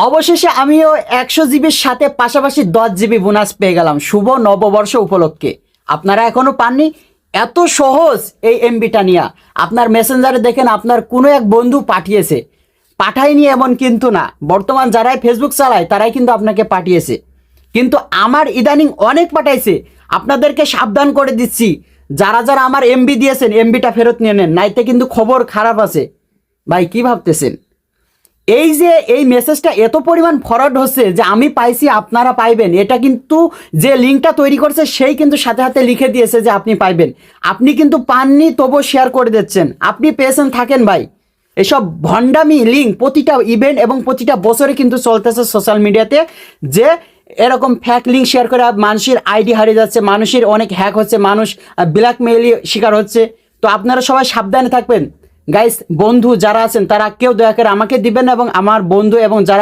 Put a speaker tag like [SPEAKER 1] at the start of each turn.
[SPEAKER 1] অবশেষে আমিও 100 জিবির সাথে পাশাপাশি 10 জিবি বোনাস পেয়ে গেলাম শুভ নববর্ষ উপলক্ষে। আপনারা এখনো পাননি? এত সহজ এই এমবিটা নিয়ে। আপনার মেসেঞ্জারে দেখেন আপনার কোনো এক বন্ধু পাঠিয়েছে, পাঠায়নি এমন কিন্তু না। বর্তমান যারাই ফেসবুক চালায় তারাই কিন্তু আপনাকে পাঠিয়েছে, কিন্তু আমার ইদানিং অনেক পাঠাইছে। আপনাদেরকে সাবধান করে দিচ্ছি, যারা যারা আমার এমবি দিয়েছেন এমবিটা ফেরত নিয়ে নেন, নাইতে কিন্তু খবর খারাপ আছে। ভাই কি ভাবতেছেন? এই যে এই মেসেজটা এত পরিমাণ ফরওয়ার্ড হচ্ছে যে আমি পাইছি আপনারা পাইবেন, এটা কিন্তু যে লিঙ্কটা তৈরি করছে সেই কিন্তু সাথে সাথে লিখে দিয়েছে যে আপনি পাইবেন। আপনি কিন্তু পাননি তবুও শেয়ার করে দিচ্ছেন, আপনি পেয়েছেন থাকেন ভাই। এসব ভণ্ডামি লিঙ্ক প্রতিটা ইভেন্ট এবং প্রতিটা বছরে কিন্তু চলতেছে সোশ্যাল মিডিয়াতে, যে এরকম ফ্যাক লিঙ্ক শেয়ার করে মানুষের আইডি হারিয়ে যাচ্ছে, মানুষের অনেক হ্যাক হচ্ছে, মানুষ ব্ল্যাকমেইল শিকার হচ্ছে। তো আপনারা সবাই সাবধানে থাকবেন গাইস। বন্ধু যারা আছেন তারা কেউ দয়া করে আমাকে দিবেন না, এবং আমার বন্ধু এবং যারা